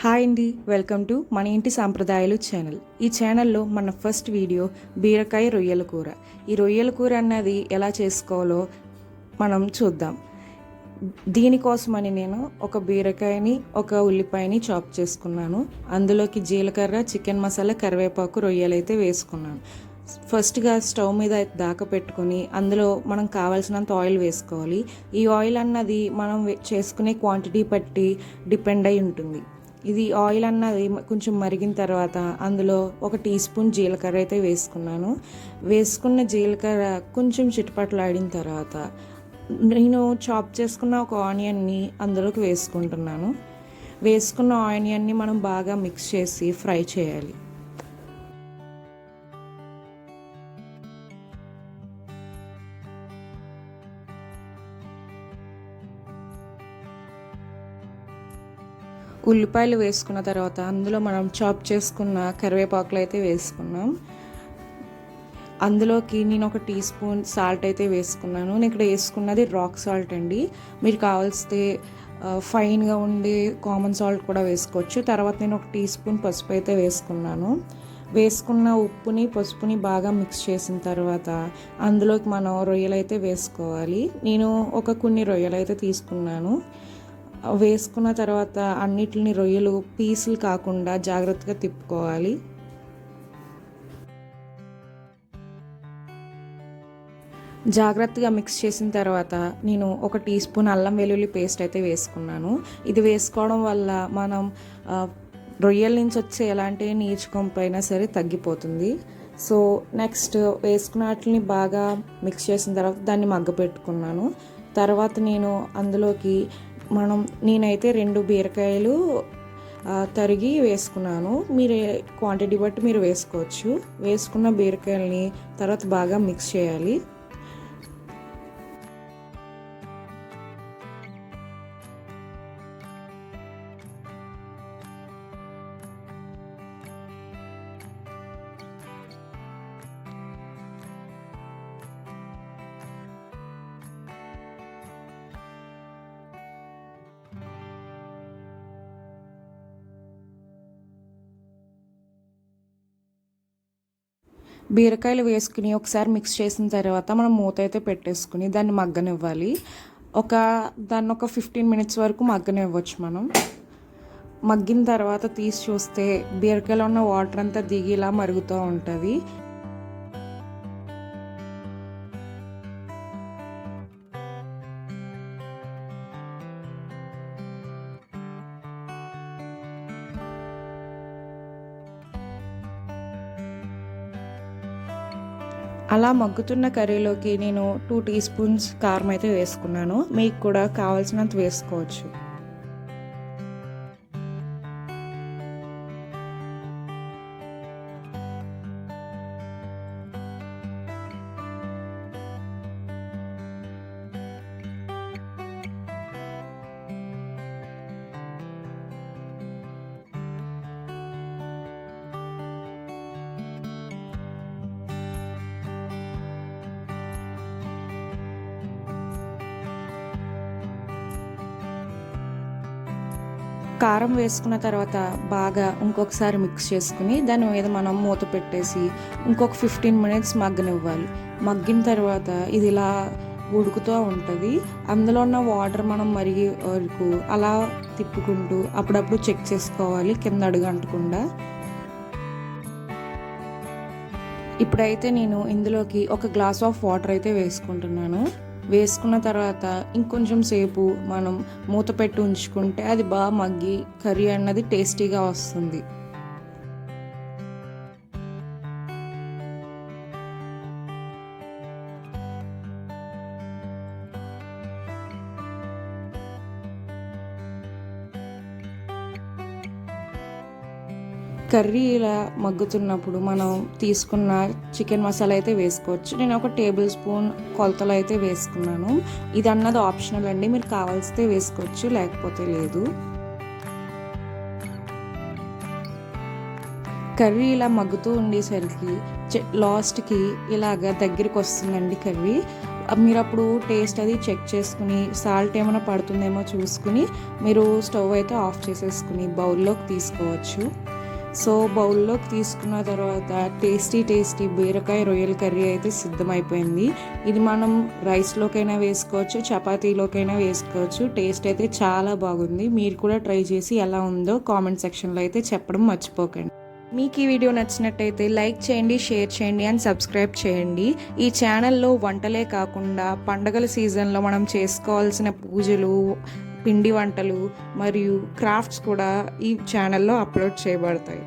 Hi అండి, welcome to మన ఇంటి సాంప్రదాయాలు ఛానల్. ఈ ఛానల్లో మన ఫస్ట్ వీడియో బీరకాయ రొయ్యల కూర. ఈ రొయ్యల కూర అన్నది ఎలా చేసుకోవాలో మనం చూద్దాం. దీనికోసమని నేను ఒక బీరకాయని, ఒక ఉల్లిపాయని చాప్ చేసుకున్నాను. అందులోకి జీలకర్ర, చికెన్ మసాలా, కరివేపాకు, రొయ్యలు అయితే వేసుకున్నాను. ఫస్ట్గా స్టవ్ మీద దాకా పెట్టుకొని అందులో మనం కావాల్సినంత ఆయిల్ వేసుకోవాలి. ఈ ఆయిల్ అన్నది మనం చేసుకునే క్వాంటిటీ బట్టి డిపెండ్ అయి ఉంటుంది. ఇది ఆయిల్ అన్నది కొంచెం మరిగిన తర్వాత అందులో ఒక టీ స్పూన్ జీలకర్ర అయితే వేసుకున్నాను. వేసుకున్న జీలకర్ర కొంచెం చిటపటలాడిన తర్వాత నేను చాప్ చేసుకున్న ఒక ఆనియన్ని అందులోకి వేసుకుంటున్నాను. వేసుకున్న ఆనియన్ని మనం బాగా మిక్స్ చేసి ఫ్రై చేయాలి. ఉల్లిపాయలు వేసుకున్న తర్వాత అందులో మనం చాప్ చేసుకున్న కరివేపాకులు అయితే వేసుకున్నాం. అందులోకి నేను ఒక టీ స్పూన్ సాల్ట్ అయితే వేసుకున్నాను. నేను ఇక్కడ వేసుకున్నది రాక్ సాల్ట్ అండి. మీరు కావాల్సితే ఫైన్గా ఉండే కామన్ సాల్ట్ కూడా వేసుకోవచ్చు. తర్వాత నేను ఒక టీ స్పూన్ పసుపు అయితే వేసుకున్నాను. వేసుకున్న ఉప్పుని పసుపుని బాగా మిక్స్ చేసిన తర్వాత అందులోకి మనం రొయ్యలు అయితే వేసుకోవాలి. నేను కొన్ని రొయ్యలు అయితే తీసుకున్నాను. వేసుకున్న తర్వాత అన్నిటిని రొయ్యలు పీసులు కాకుండా జాగ్రత్తగా తిప్పుకోవాలి. జాగ్రత్తగా మిక్స్ చేసిన తర్వాత నేను ఒక టీ స్పూన్ అల్లం వెల్లుల్లి పేస్ట్ అయితే వేసుకున్నాను. ఇది వేసుకోవడం వల్ల మనం రొయ్యల నుంచి వచ్చే ఎలాంటి నీచుకొంపైనా సరే తగ్గిపోతుంది. సో నెక్స్ట్ వేసుకున్న వాటిని బాగా మిక్స్ చేసిన తర్వాత దాన్ని మగ్గపెట్టుకున్నాను. తర్వాత నేను అందులోకి నేనైతే 2 బీరకాయలు తరిగి వేసుకున్నాను. మీరు క్వాంటిటీ బట్టి మీరు వేసుకోవచ్చు. వేసుకున్న బీరకాయలని తర్వాత బాగా మిక్స్ చేయాలి. బీరకాయలు వేసుకుని ఒకసారి మిక్స్ చేసిన తర్వాత మనం మూత అయితే పెట్టేసుకుని దాన్ని మగ్గనివ్వాలి. దాన్ని ఒక 15 మినిట్స్ వరకు మగ్గనివ్వచ్చు. మనం మగ్గిన తర్వాత తీసి చూస్తే బీరకాయలో ఉన్న వాటర్ అంతా దిగిలా మరుగుతూ ఉంటుంది. అలా మగ్గుతున్న కర్రీలోకి నేను 2 టీ స్పూన్స్ కారం అయితే వేసుకున్నాను. మీకు కూడా కావాల్సినంత వేసుకోవచ్చు. కారం వేసుకున్న తర్వాత బాగా ఇంకొకసారి మిక్స్ చేసుకుని దాని మీద మనం మూత పెట్టేసి ఇంకొక 15 మినిట్స్ మగ్గనివ్వాలి. మగ్గిన తర్వాత ఇది ఇలా ఉడుకుతూ ఉంటుంది. అందులో ఉన్న వాటర్ మనం మరిగే వరకు అలా తిప్పుకుంటూ అప్పుడప్పుడు చెక్ చేసుకోవాలి కింద అడుగంటకుండా. ఇప్పుడైతే నేను ఇందులోకి ఒక గ్లాస్ ఆఫ్ వాటర్ అయితే వేసుకుంటున్నాను. వేసుకున్న తర్వాత ఇంకొంచెం సేపు మనం మూత పెట్టి ఉంచుకుంటే అది బాగా మగ్గి కర్రీ అన్నది టేస్టీగా వస్తుంది. కర్రీ ఇలా మగ్గుతున్నప్పుడు మనం తీసుకున్న చికెన్ మసాలా అయితే వేసుకోవచ్చు. నేను ఒక టేబుల్ స్పూన్ కొలతలు అయితే వేసుకున్నాను. ఇది అన్నది ఆప్షనల్ అండి, మీరు కావాల్సితే వేసుకోవచ్చు, లేకపోతే లేదు. కర్రీ ఇలా మగ్గుతూ ఉండేసరికి లాస్ట్కి ఇలాగ దగ్గరికి వస్తుందండి కర్రీ. మీరు అప్పుడు టేస్ట్ అది చెక్ చేసుకుని సాల్ట్ ఏమైనా పడుతుందేమో చూసుకుని మీరు స్టవ్ అయితే ఆఫ్ చేసేసుకుని బౌల్లోకి తీసుకోవచ్చు. సో బౌల్లోకి తీసుకున్న తర్వాత టేస్టీ బీరకాయ రొయ్యల కర్రీ అయితే సిద్ధమైపోయింది. ఇది మనం రైస్లోకైనా వేసుకోవచ్చు, చపాతీలోకైనా వేసుకోవచ్చు. టేస్ట్ అయితే చాలా బాగుంది. మీరు కూడా ట్రై చేసి ఎలా ఉందో కామెంట్ సెక్షన్లో అయితే చెప్పడం మర్చిపోకండి. మీకు ఈ వీడియో నచ్చినట్టయితే లైక్ చేయండి, షేర్ చేయండి అండ్ సబ్స్క్రైబ్ చేయండి. ఈ ఛానల్లో వంటలే కాకుండా పండగల సీజన్లో మనం చేసుకోవాల్సిన పూజలు, పిండి వంటలు మరియు క్రాఫ్ట్స్ కూడా ఈ ఛానల్లో అప్లోడ్ చేయబడతాయి.